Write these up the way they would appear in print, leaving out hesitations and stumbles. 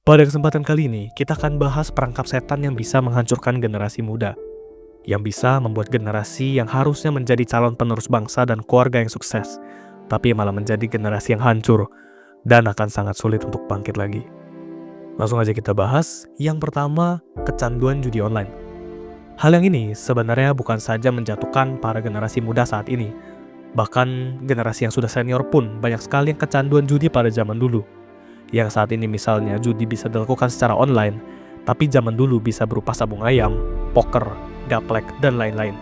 Pada kesempatan kali ini, kita akan bahas perangkap setan yang bisa menghancurkan generasi muda, yang bisa membuat generasi yang harusnya menjadi calon penerus bangsa dan keluarga yang sukses, tapi malah menjadi generasi yang hancur dan akan sangat sulit untuk bangkit lagi. Langsung aja kita bahas. Yang pertama, kecanduan judi online. Hal yang ini sebenarnya bukan saja menjatuhkan para generasi muda saat ini, bahkan generasi yang sudah senior pun banyak sekali yang kecanduan judi pada zaman dulu. Yang saat ini misalnya judi bisa dilakukan secara online, tapi zaman dulu bisa berupa sabung ayam, poker, gaplek, dan lain-lain.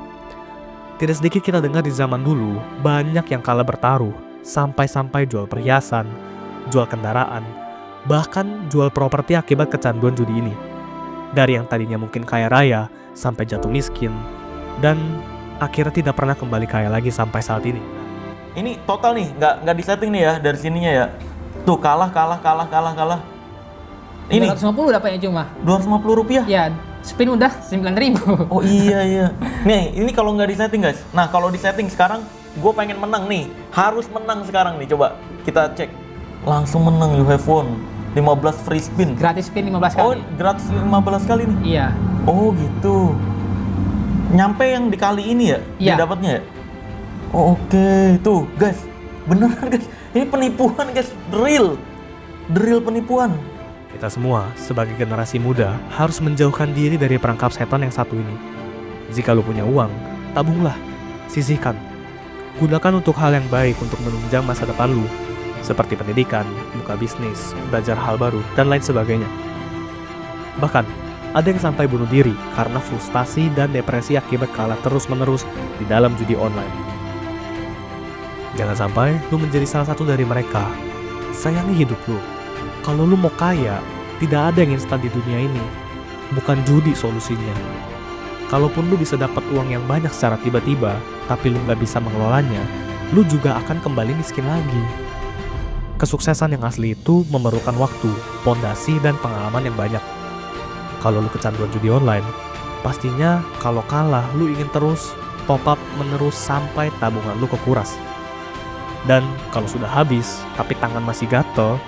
Tidak sedikit kita dengar di zaman dulu, banyak yang kalah bertaruh, sampai-sampai jual perhiasan, jual kendaraan, bahkan jual properti akibat kecanduan judi ini. Dari yang tadinya mungkin kaya raya, sampai jatuh miskin, dan akhirnya tidak pernah kembali kaya lagi sampai saat ini. Ini total nih, nggak disetting nih ya dari sininya ya. Tuh kalah. Ini 250 dapatnya cuma. Rp250. Ya, spin udah 9.000. Oh iya. Nih, ini kalau nggak disetting guys. Nah kalau disetting sekarang, gue pengen menang nih. Harus menang sekarang nih. Coba kita cek. Langsung menang, you have won. 15 free spin. Gratis spin 15 kali. Oh, gratis 15 kali nih. Iya. Oh gitu. Nyampe yang dikali ini ya? Iya. Dia dapatnya ya? Oh, oke. Tuh guys, beneran guys. Ini penipuan guys, the real penipuan. Kita semua sebagai generasi muda harus menjauhkan diri dari perangkap setan yang satu ini. Jika lu punya uang, tabunglah, sisihkan. Gunakan untuk hal yang baik untuk menunjang masa depan lu, seperti pendidikan, buka bisnis, belajar hal baru, dan lain sebagainya. Bahkan, ada yang sampai bunuh diri karena frustasi dan depresi akibat kalah terus-menerus di dalam judi online. Jangan sampai lu menjadi salah satu dari mereka. Sayangi hidup lu. Kalau lu mau kaya, tidak ada yang instan di dunia ini. Bukan judi solusinya. Kalaupun lu bisa dapat uang yang banyak secara tiba-tiba, tapi lu gak bisa mengelolanya, lu juga akan kembali miskin lagi. Kesuksesan yang asli itu memerlukan waktu, pondasi, dan pengalaman yang banyak. Kalau lu kecanduan judi online, pastinya kalau kalah lu ingin terus top up menerus sampai tabungan lu kekuras. Dan kalau sudah habis, tapi tangan masih gatel,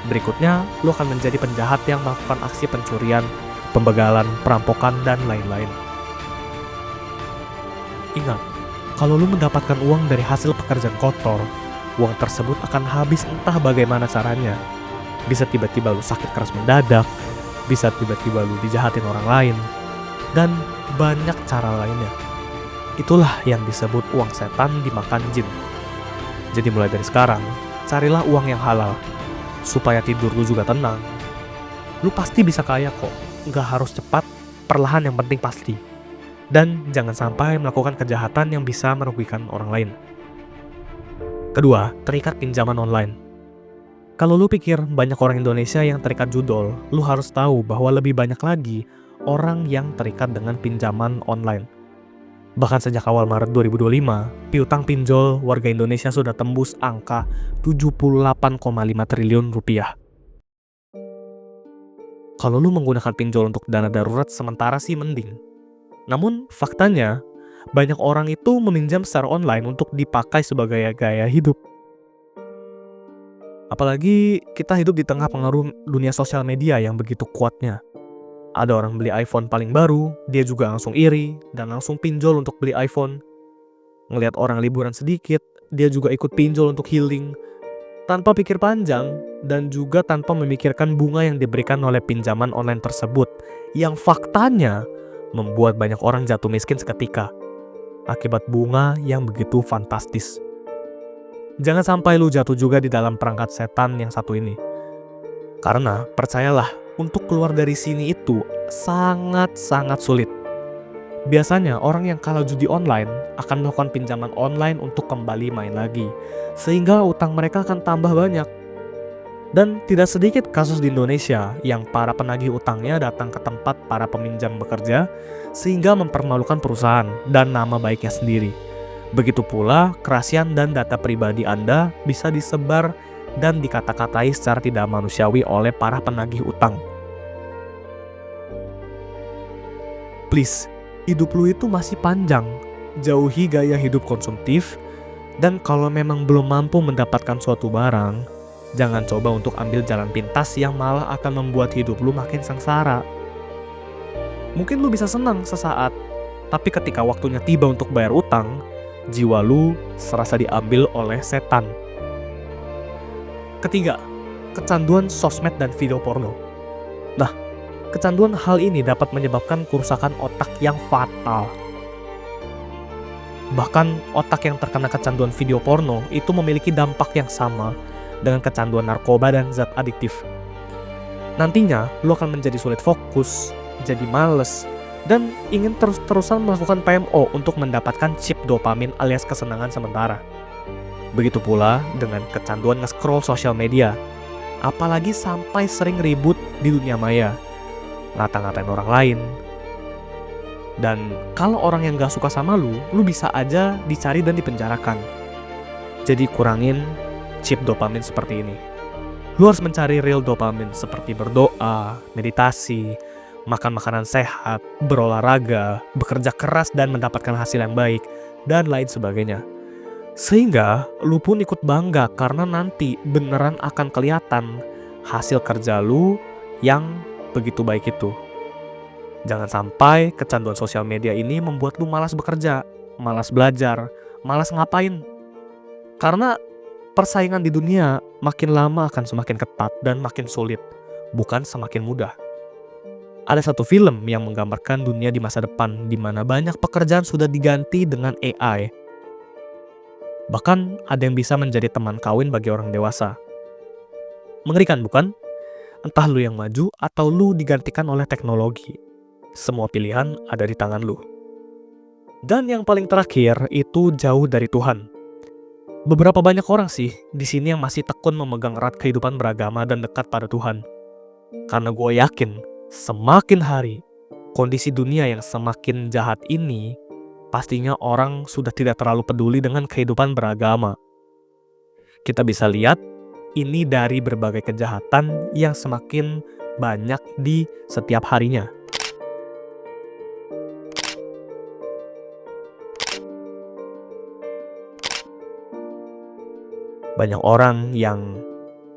berikutnya lu akan menjadi penjahat yang melakukan aksi pencurian, pembegalan, perampokan, dan lain-lain. Ingat, kalau lu mendapatkan uang dari hasil pekerjaan kotor, uang tersebut akan habis entah bagaimana caranya. Bisa tiba-tiba lu sakit keras mendadak, bisa tiba-tiba lu dijahatin orang lain, dan banyak cara lainnya. Itulah yang disebut uang setan dimakan jin. Jadi mulai dari sekarang, carilah uang yang halal, supaya tidur lu juga tenang. Lu pasti bisa kaya kok, nggak harus cepat, perlahan yang penting pasti. Dan jangan sampai melakukan kejahatan yang bisa merugikan orang lain. Kedua, terikat pinjaman online. Kalau lu pikir banyak orang Indonesia yang terikat judol, lu harus tahu bahwa lebih banyak lagi orang yang terikat dengan pinjaman online. Bahkan sejak awal Maret 2025, piutang pinjol warga Indonesia sudah tembus angka 78,5 triliun rupiah. Kalau lu menggunakan pinjol untuk dana darurat sementara sih mending. Namun faktanya, banyak orang itu meminjam secara online untuk dipakai sebagai gaya hidup. Apalagi kita hidup di tengah pengaruh dunia sosial media yang begitu kuatnya. Ada orang beli iPhone paling baru, dia juga langsung iri dan langsung pinjol untuk beli iPhone. Ngelihat orang liburan sedikit, dia juga ikut pinjol untuk healing. Tanpa pikir panjang dan juga tanpa memikirkan bunga yang diberikan oleh pinjaman online tersebut, yang faktanya membuat banyak orang jatuh miskin seketika akibat bunga yang begitu fantastis. Jangan sampai lu jatuh juga di dalam perangkat setan yang satu ini. Karena percayalah, untuk keluar dari sini itu sangat-sangat sulit. Biasanya orang yang kalah judi online akan melakukan pinjaman online untuk kembali main lagi, sehingga utang mereka akan tambah banyak. Dan tidak sedikit kasus di Indonesia yang para penagih utangnya datang ke tempat para peminjam bekerja, sehingga mempermalukan perusahaan dan nama baiknya sendiri. Begitu pula kerahasiaan dan data pribadi Anda bisa disebar dan dikata-katai secara tidak manusiawi oleh para penagih utang. Please, hidup lu itu masih panjang. Jauhi gaya hidup konsumtif, dan kalau memang belum mampu mendapatkan suatu barang, Jangan coba untuk ambil jalan pintas yang malah akan membuat hidup lu makin sengsara. Mungkin lu bisa senang sesaat, tapi ketika waktunya tiba untuk bayar utang, jiwa lu serasa diambil oleh setan. Ketiga, kecanduan sosmed dan video porno. Nah, kecanduan hal ini dapat menyebabkan kerusakan otak yang fatal. Bahkan otak yang terkena kecanduan video porno itu memiliki dampak yang sama dengan kecanduan narkoba dan zat adiktif. Nantinya, lu akan menjadi sulit fokus, jadi males, dan ingin terus-terusan melakukan PMO untuk mendapatkan chip dopamin alias kesenangan sementara. Begitu pula dengan kecanduan nge-scroll sosial media, apalagi sampai sering ribut di dunia maya, ngata-ngatain orang lain. Dan kalau orang yang gak suka sama lu bisa aja dicari dan dipenjarakan. Jadi kurangin chip dopamin seperti ini. Lu harus mencari real dopamin seperti berdoa, meditasi, makan makanan sehat, berolahraga, bekerja keras dan mendapatkan hasil yang baik, dan lain sebagainya. Sehingga lu pun ikut bangga karena nanti beneran akan kelihatan hasil kerja lu yang begitu baik itu. Jangan sampai kecanduan sosial media ini membuat lu malas bekerja, malas belajar, malas ngapain. Karena persaingan di dunia makin lama akan semakin ketat dan makin sulit, bukan semakin mudah. Ada satu film yang menggambarkan dunia di masa depan di mana banyak pekerjaan sudah diganti dengan AI. Bahkan ada yang bisa menjadi teman kawin bagi orang dewasa. Mengerikan bukan? Entah lu yang maju atau lu digantikan oleh teknologi. Semua pilihan ada di tangan lu. Dan yang paling terakhir itu jauh dari Tuhan. Beberapa banyak orang sih di sini yang masih tekun memegang erat kehidupan beragama dan dekat pada Tuhan. Karena gue yakin semakin hari kondisi dunia yang semakin jahat ini, pastinya orang sudah tidak terlalu peduli dengan kehidupan beragama. Kita bisa lihat ini dari berbagai kejahatan yang semakin banyak di setiap harinya. Banyak orang yang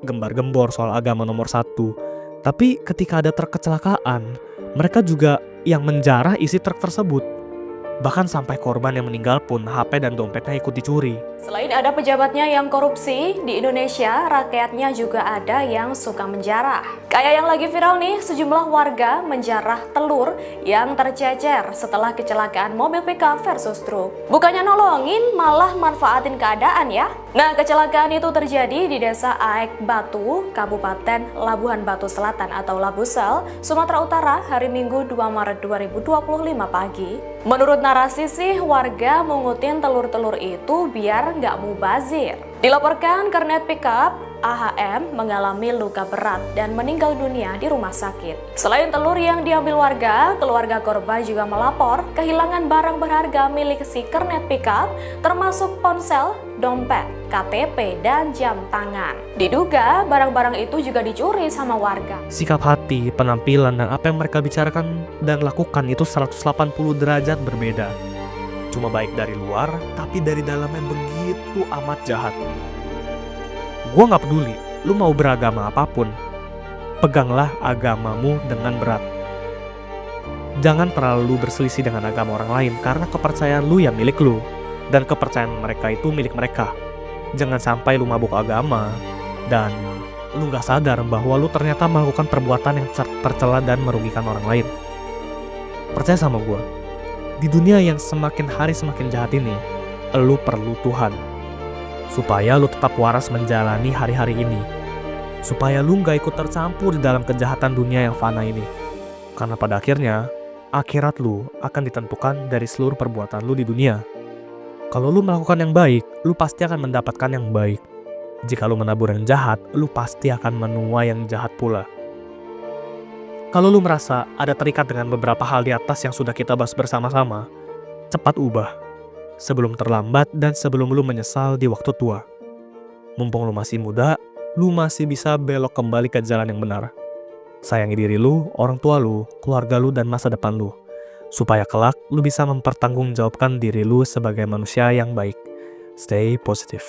gembar-gembor soal agama nomor 1, tapi ketika ada truk kecelakaan, mereka juga yang menjarah isi truk tersebut. Bahkan sampai korban yang meninggal pun HP dan dompetnya ikut dicuri. Selain ada pejabatnya yang korupsi, di Indonesia rakyatnya juga ada yang suka menjarah. Kayak yang lagi viral nih, sejumlah warga menjarah telur yang tercecer setelah kecelakaan mobil pickup versus truk. Bukannya nolongin, malah manfaatin keadaan ya. Nah, kecelakaan itu terjadi di Desa Aek Batu, Kabupaten Labuhan Batu Selatan atau Labusel, Sumatera Utara hari Minggu 2 Maret 2025 pagi. Menurut narasi sih, warga mengutin telur-telur itu biar nggak mubazir. Dilaporkan kernet pickup AHM mengalami luka berat dan meninggal dunia di rumah sakit. Selain telur yang diambil warga, keluarga korban juga melapor kehilangan barang berharga milik si kernet pickup, termasuk ponsel, dompet, KTP, dan jam tangan. Diduga barang-barang itu juga dicuri sama warga. Sikap hati, penampilan, dan apa yang mereka bicarakan dan lakukan itu 180 derajat berbeda. Cuma baik dari luar, tapi dari dalamnya begitu amat jahat. Gue gak peduli, lu mau beragama apapun, peganglah agamamu dengan berat. Jangan terlalu berselisih dengan agama orang lain, karena kepercayaan lu ya milik lu, dan kepercayaan mereka itu milik mereka. Jangan sampai lu mabuk agama, dan lu gak sadar bahwa lu ternyata melakukan perbuatan yang tercela dan merugikan orang lain. Percaya sama gue, di dunia yang semakin hari semakin jahat ini, lu perlu Tuhan. Supaya lu tetap waras menjalani hari-hari ini. Supaya lu gak ikut tercampur di dalam kejahatan dunia yang fana ini. Karena pada akhirnya, akhirat lu akan ditentukan dari seluruh perbuatan lu di dunia. Kalau lu melakukan yang baik, lu pasti akan mendapatkan yang baik. Jika lu menabur yang jahat, lu pasti akan menuai yang jahat pula. Kalau lu merasa ada terikat dengan beberapa hal di atas yang sudah kita bahas bersama-sama, cepat ubah. Sebelum terlambat dan sebelum lu menyesal di waktu tua. Mumpung lu masih muda, lu masih bisa belok kembali ke jalan yang benar. Sayangi diri lu, orang tua lu, keluarga lu, dan masa depan lu. Supaya kelak lu bisa mempertanggungjawabkan diri lu sebagai manusia yang baik. Stay positive.